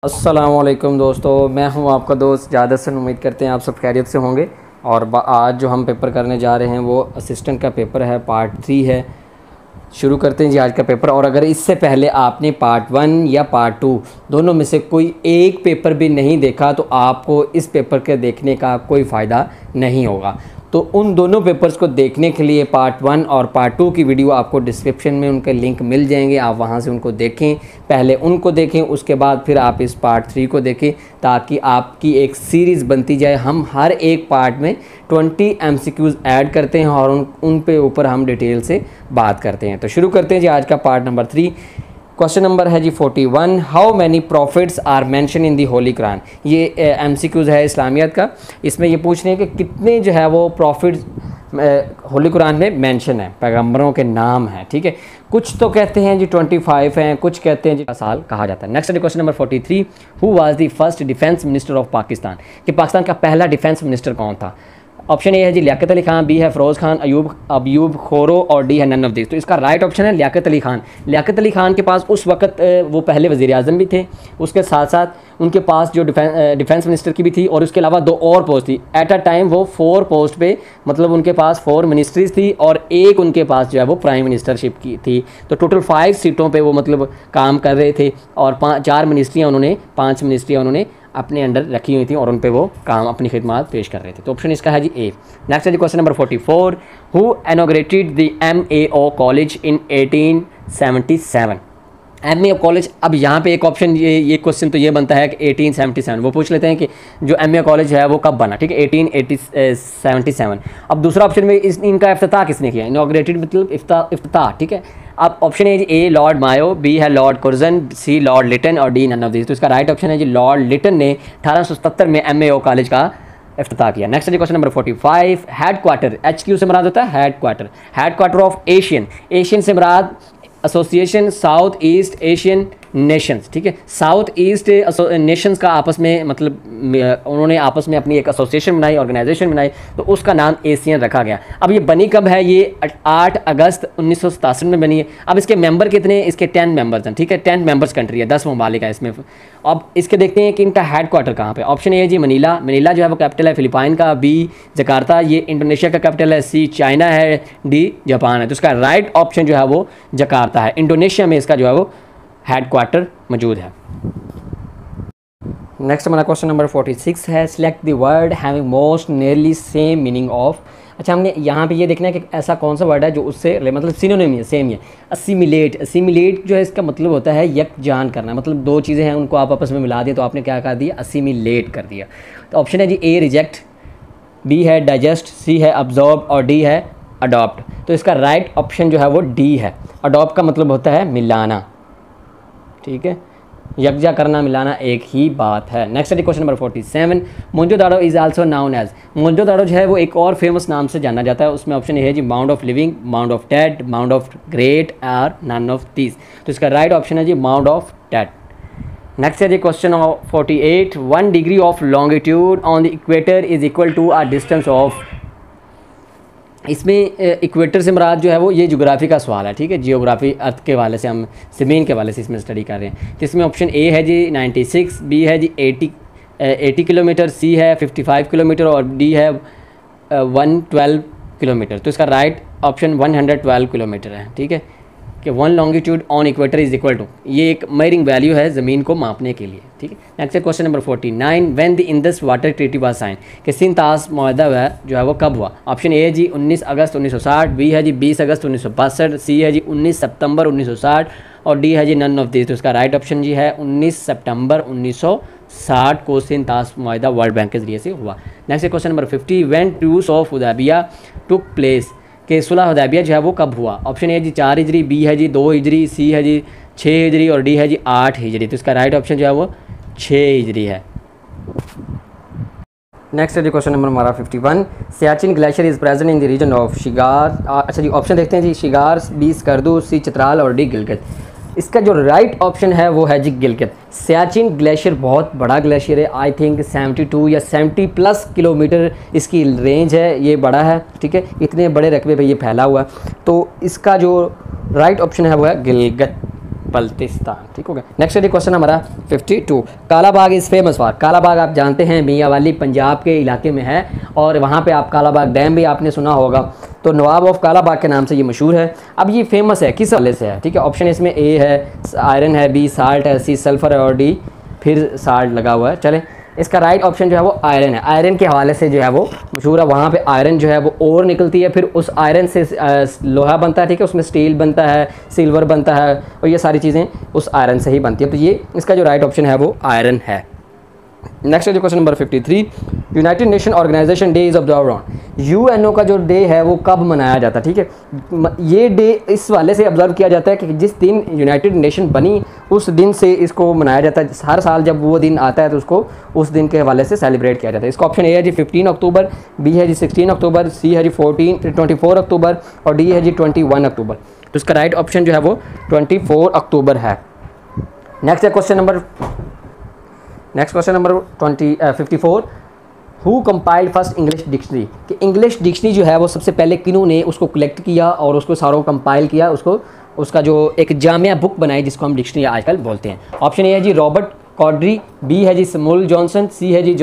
अस्सलामुअलैकुम दोस्तों, मैं हूं आपका दोस्त जाद हसन। उम्मीद करते हैं आप सब खैरियत से होंगे। और आज जो हम पेपर करने जा रहे हैं वो असिस्टेंट का पेपर है, पार्ट 3 है। शुरू करते हैं जी आज का पेपर। और अगर इससे पहले आपने पार्ट 1 या पार्ट 2 दोनों में से कोई एक पेपर भी नहीं देखा तो आपको इस पेपर के देखने का कोई फ़ायदा नहीं होगा। तो उन दोनों पेपर्स को देखने के लिए पार्ट 1 और पार्ट 2 की वीडियो आपको डिस्क्रिप्शन में उनके लिंक मिल जाएंगे, आप वहां से उनको देखें। पहले उनको देखें, उसके बाद फिर आप इस पार्ट 3 को देखें, ताकि आपकी एक सीरीज़ बनती जाए। हम हर एक पार्ट में 20 MCQs ऐड करते हैं और उन पे ऊपर हम डिटेल से बात करते हैं। तो शुरू करते हैं जी आज का पार्ट नंबर 3। क्वेश्चन नंबर है जी 41। How many prophets are mention in the Holy Quran. ये MCQs है इस्लामियत का। इसमें ये पूछ रहे हैं कि कितने जो है वो प्रॉफिट्स होली कुरान में मेंशन है, पैगंबरों के नाम हैं। ठीक है, कुछ तो कहते हैं जी 25 हैं, कुछ कहते हैं जी साल कहा जाता है। Next question number 43। Who was the first defence minister of Pakistan. कि पाकिस्तान का पहला डिफेंस मिनिस्टर कौन था। ऑप्शन ए है जी लियाकत अली खान, बी है फ़िरोज़ खान, अयूब खोरो और डी है नन ऑफ दिस। तो इसका राइट ऑप्शन है लियाकत अली खान। लियाकत अली खान के पास उस वक्त वो पहले वज़ीर आज़म भी थे, उसके साथ साथ उनके पास जो डिफेंस मिनिस्टर की भी थी और उसके अलावा 2 और पोस्ट थी। एट अ टाइम वो 4 पोस्ट पे, मतलब उनके पास 4 मिनिस्ट्रीज़ थी और एक उनके पास जो है वो प्राइम मिनिस्टरशिप की थी। तो टोटल 5 सीटों पे वो मतलब काम कर रहे थे और 5 मिनिस्ट्रियाँ उन्होंने अपने अंडर रखी हुई थी और उन पे वो काम अपनी खिदमत पेश कर रहे थे। तो ऑप्शन इसका है जी ए। नेक्स्ट है जी question number 44। Who inaugurated the MAO college in 1877। MAO college, अब यहाँ पे एक ऑप्शन ये क्वेश्चन तो ये बनता है कि 1877 वो पूछ लेते हैं कि जो MAO कॉलेज है वो कब बना। ठीक है, 1877। अब दूसरा ऑप्शन में इनका इफ्तिताह किसने किया। इनॉग्रेटेड मतलब इफ्तिताह। ठीक है, अब ऑप्शन है जी ए लॉर्ड मायो, बी है लॉर्ड कुर्जन, सी लॉर्ड लिटन और डी नन ऑफ दिस। तो इसका राइट ऑप्शन है जी लॉर्ड लिटन ने 1877 में MAO कॉलेज का इफ्तिताह किया। नेक्स्ट है क्वेश्चन नंबर 45। हेडक्वार्टर, HQ से मुराद होता है हेडक्वार्टर ऑफ एशियन से मुराद association south east Asian nations. ठीक है, साउथ ईस्ट नेशंस का आपस में मतलब उन्होंने आपस में अपनी एक एसोसिएशन बनाई, ऑर्गेनाइजेशन बनाई, तो उसका नाम एशियन रखा गया। अब ये बनी कब है, ये 8 अगस्त 1987 में बनी है। अब इसके मेंबर कितने, इसके 10 मेंबर्स हैं। ठीक है, 10 मेंबर्स कंट्री है, 10 ममालिक है इसमें। अब इसके देखते हैं कि इनका हेडक्वार्टर कहाँ पे। ऑप्शन ए है जी मनीला जो है वो कैपिटल है फिलिपाइन का, बी जकार्ता ये इंडोनेशिया का कैपिटल है, सी चाइना है, डी जापान है। तो इसका राइट ऑप्शन जो है वो जकार्ता है, इंडोनेशिया में इसका जो है वो हेडक्वार्टर मौजूद है। नेक्स्ट हमारा क्वेश्चन नंबर 46 है। Select the word having most nearly same meaning of. अच्छा, हमने यहाँ पे ये देखना है कि ऐसा कौन सा वर्ड है जो उससे मतलब सिनोनिम है, सेम ही है। असीमिलेट जो है इसका मतलब होता है यकजान करना, मतलब 2 चीज़ें हैं उनको आप आपस में मिला दिए तो आपने क्या कर दिया, असीमिलेट कर दिया। तो ऑप्शन है जी ए रिजेक्ट, बी है डाइजेस्ट, सी है अब्जॉर्ब और डी है अडॉप्ट। तो इसका राइट ऑप्शन जो है वो डी है। अडॉप्ट का मतलब होता है मिलाना। ठीक है, यकजा करना, मिलाना एक ही बात है। नेक्स्ट है question number 47। Mohenjodaro is also known as. Mohenjodaro जो है वो एक और फेमस नाम से जाना जाता है। उसमें ऑप्शन है जी mound of living, mound of dead, mound of great और नन ऑफ दीज। तो इसका राइट ऑप्शन है जी माउंट ऑफ डेड। नेक्स्ट है जी question number 48। 1 degree of longitude on the equator is equal to a distance of. इसमें equator से मुराद जो है वो ये ज्योग्राफी का सवाल है। ठीक है, जियोग्राफी अर्थ के वाले से, हम ज़मीन के वाले से इसमें स्टडी कर रहे हैं। तो इसमें ऑप्शन ए है जी 96, बी है जी 80 किलोमीटर, सी है 55 किलोमीटर और डी है 112 किलोमीटर। तो इसका राइट ऑप्शन 112 किलोमीटर है। ठीक है, कि 1 longitude on equator is equal to, ये एक मेजरिंग वैल्यू है ज़मीन को मापने के लिए। ठीक है, नेक्स्ट है question number 49। When the Indus water treaty was sign. कि सिंतास मुआहदा जो है वो कब हुआ। ऑप्शन ए है जी 19 अगस्त 1960, बी है जी 20 अगस्त 1962, सी है जी 19 सितंबर 1960 और डी है जी नन ऑफ दिस। तो इसका राइट ऑप्शन जी है 19 सितंबर 1960 को सिंतास मुआहदा वर्ल्ड बैंक के ज़रिए से हुआ। नेक्स्ट है question number 50। When truce of Hudaibiya took place. कि सुलह हुदैबिया जो है वो कब हुआ। Option A ji 4 Hijri, B है जी 2 हिजरी, सी है जी 6 हिजरी और डी है जी 8 हिजरी। तो इसका राइट ऑप्शन जो है वो 6 हिजरी है। नेक्स्ट है जी क्वेश्चन नंबर हमारा 51। Siachen glacier is present in the region of Shigar. अच्छा जी, ऑप्शन देखते हैं जी शिगार, बी स्कर्दू, सी चित्राल और डी गिलगित। इसका जो राइट ऑप्शन है वो है जी गिलगित। सियाचिन ग्लेशियर बहुत बड़ा ग्लेशियर है, आई थिंक 72 या 70+ किलोमीटर इसकी रेंज है, ये बड़ा है। ठीक है, इतने बड़े रकबे पे ये फैला हुआ है। तो इसका जो राइट ऑप्शन है वो है गिलगित। बल्तिस्तान। ठीक हो गया। नेक्स्ट है क्वेश्चन हमारा 52, काला बाग इज़ फेमस फॉर। काला बाग आप जानते हैं मियाँ वाली पंजाब के इलाके में है और वहाँ पे आप काला बाग डैम भी आपने सुना होगा, तो नवाब ऑफ काला बाग के नाम से ये मशहूर है। अब ये फेमस है किस हवाले से है? ठीक है, ऑप्शन इसमें ए है आयरन है, बी साल्ट है, सी सल्फर है और डी फिर साल्ट लगा हुआ है। चले, इसका राइट ऑप्शन जो है वो आयरन है। आयरन के हवाले से जो है वो मशहूर है। वहाँ पे आयरन जो है वो ओर निकलती है, फिर उस आयरन से लोहा बनता है। ठीक है, उसमें स्टील बनता है, सिल्वर बनता है और ये सारी चीज़ें उस आयरन से ही बनती है। तो ये इसका जो राइट ऑप्शन है वो आयरन है। नेक्स्ट है जो question number 53, United Nation Organization day is observed on. UNO का जो डे है वो कब मनाया जाता है? ठीक है, ये डे इस वाले से ऑब्जर्व किया जाता है कि जिस दिन यूनाइटेड नेशन बनी उस दिन से इसको मनाया जाता है। हर साल जब वो दिन आता है तो उसको उस दिन के हवाले से सेलिब्रेट किया जाता है। इसका ऑप्शन ए है जी 15 अक्टूबर, बी है जी 16 अक्टूबर, सी है जी 24 अक्टूबर और डी है जी 21 अक्टूबर। तो इसका राइट ऑप्शन जो है वो 24 अक्टूबर है। नेक्स्ट है question number 54, who compiled first English dictionary. कि इंग्लिश डिक्शनरी जो है वो सबसे पहले किन्हों ने उसको कलेक्ट किया और उसको सारों कंपाइल किया, उसका जो एक जामिया बुक बनाई जिसको हम डिक्शनरी आजकल बोलते हैं। ऑप्शन ए है जी रॉबर्ट कॉड्री, बी है जी सैमुअल जॉनसन, सी है जी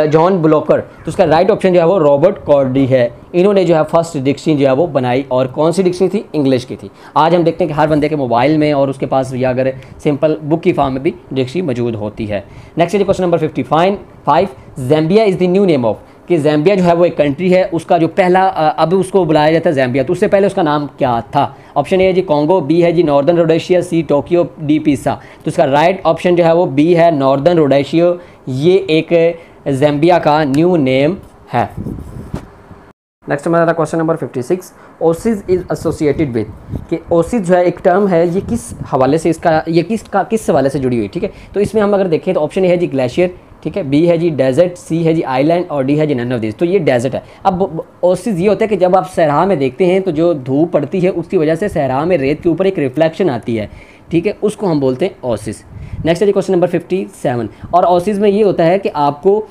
जॉन ब्लॉकर। तो उसका राइट ऑप्शन जो है वो रॉबर्ट कॉड्री है। इन्होंने जो है फर्स्ट डिक्शनरी जो है वो बनाई और कौन सी डिक्शनरी थी? इंग्लिश की थी। आज हम देखते हैं कि हर बंदे के मोबाइल में और उसके पास या अगर सिंपल बुक की फॉर्म में भी डिक्शनरी मौजूद होती है। नेक्स्ट है question number 55, ज़ैम्बिया is the new name of. कि ज़ैम्बिया जो है वो एक कंट्री है, उसका जो पहला अब उसको बुलाया जाता है ज़ैम्बिया, तो उससे पहले उसका नाम क्या था? ऑप्शन ए है जी कॉन्गो, बी है जी Northern Rhodesia, C Tokyo, D Pisa. तो इसका राइट ऑप्शन जो है वो बी है नॉर्दर्न रोडेशिया। ये एक ज़ैम्बिया का न्यू नेम है। नेक्स्ट हमारा question number 56, Oasis is associated with. कि ओसिस जो है एक टर्म है, ये किस हवाले से किस हवाले से जुड़ी हुई? ठीक है, तो इसमें हम अगर देखें तो ऑप्शन ए है जी ग्लेशियर, ठीक है, बी है जी डेजर्ट, सी है जी आइलैंड और डी है जी नन ऑफ दिस। तो ये डेजर्ट है। अब ओसिस ये होता है कि जब आप सहरा में देखते हैं तो जो धूप पड़ती है उसकी वजह से सहरा में रेत के ऊपर एक रिफ्लेक्शन आती है। ठीक है, उसको हम बोलते हैं ओसिस। नेक्स्ट है जी क्वेश्चन नंबर 57, और ओसिस में ये होता है कि आपको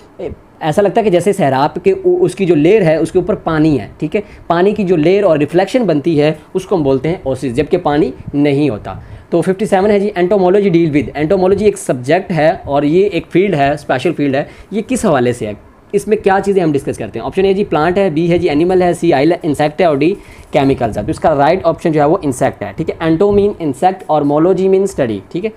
ऐसा लगता है कि जैसे सहरा के उसकी जो लेयर है उसके ऊपर पानी है। ठीक है, पानी की जो लेयर और रिफ्लेक्शन बनती है उसको हम बोलते हैं ओसिस, जबकि पानी नहीं होता। तो 57 है जी एंटोमोलॉजी डील विद। एंटोमोलॉजी एक सब्जेक्ट है और ये एक फील्ड है, स्पेशल फील्ड है। ये किस हवाले से है? इसमें क्या चीज़ें हम डिस्कस करते हैं? ऑप्शन ए जी प्लांट है, बी है जी एनिमल है, सी इंसेक्ट है और डी केमिकल्स है। तो इसका राइट ऑप्शन जो है वो इंसेक्ट है। ठीक है, एंटो मीन इंसेक्ट और मोलॉजी मीन स्टडी। ठीक है,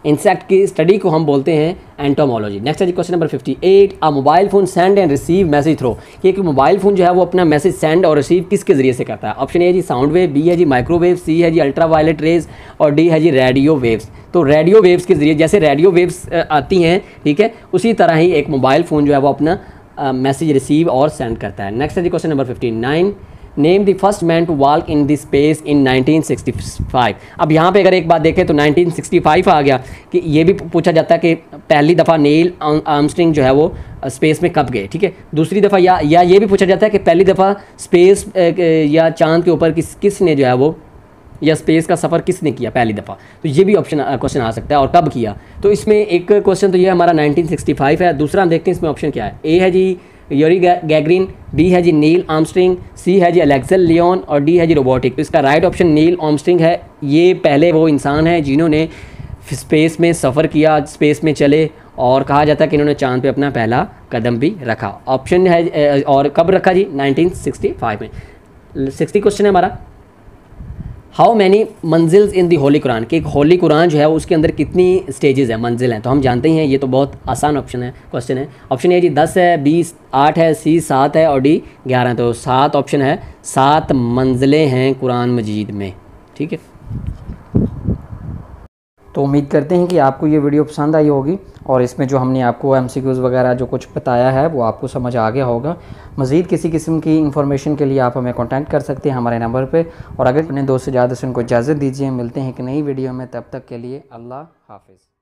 इंसेक्ट की स्टडी को हम बोलते हैं एंटोमोलॉजी। नेक्स्ट है जी question number 58, a mobile phone send and receive message through. कि एक मोबाइल फ़ोन जो है वो अपना मैसेज सेंड और रिसीव किसके ज़रिए से करता है? ऑप्शन ए जी साउंड वेव, बी है जी माइक्रोवेव, सी है जी अल्ट्रा वायलेट रेज और डी है जी रेडियो वेव्स। तो रेडियो वेव्स के ज़रिए, जैसे रेडियो वेव्स आती हैं, ठीक है, उसी तरह ही एक मोबाइल फ़ोन जो है वो अपना मैसेज रिसीव और सेंड करता है। नेक्स्ट है जी question number 59, name the first man to walk in the space in 1965। अब यहाँ पे अगर एक बात देखें तो 1965 आ गया कि ये भी पूछा जाता है कि पहली दफ़ा नील आर्मस्ट्रिंग जो है वो स्पेस में कब गए। ठीक है, दूसरी दफ़ा या ये भी पूछा जाता है कि पहली दफ़ा स्पेस या चांद के ऊपर किसने जो है वो या स्पेस का सफ़र किसने किया पहली दफ़ा। तो ये भी क्वेश्चन आ सकता है और कब किया। तो इसमें एक क्वेश्चन तो ये हमारा 1965 है। दूसरा हम देखते हैं इसमें ऑप्शन क्या है। ए है जी यूरी गैगरिन, बी है जी नील आर्मस्ट्रिंग, सी है जी अलेक्जेंडर लियोन और डी है जी रोबोटिक। तो इसका राइट ऑप्शन नील आर्मस्ट्रिंग है। ये पहले वो इंसान है जिन्होंने स्पेस में सफ़र किया, स्पेस में चले और कहा जाता है कि इन्होंने चांद पे अपना पहला कदम भी रखा। ऑप्शन है और कब रखा जी? 1965 में। 60 क्वेश्चन है हमारा, how many मंजिल्स in the Holy Quran. कि एक होली कुरान जो है उसके अंदर कितनी स्टेजेस है, मंजिल हैं? तो हम जानते ही हैं, ये तो बहुत आसान क्वेश्चन है। ऑप्शन ए जी 10 है, बी 8 है, सी 7 है और डी 11 है। तो 7 ऑप्शन है, 7 मंजिलें हैं कुरान मजीद में। ठीक है, तो उम्मीद करते हैं कि आपको ये वीडियो पसंद आई होगी और इसमें जो हमने आपको MCQs वगैरह जो कुछ बताया है वो आपको समझ आ गया होगा। मज़ीद किसी किस्म की इन्फॉर्मेशन के लिए आप हमें कांटेक्ट कर सकते हैं हमारे नंबर पे। और अगर अपने दोस्त से ज़्यादा से उनको इजाज़त दीजिए। मिलते हैं एक नई वीडियो में, तब तक के लिए अल्लाह हाफ़िज़।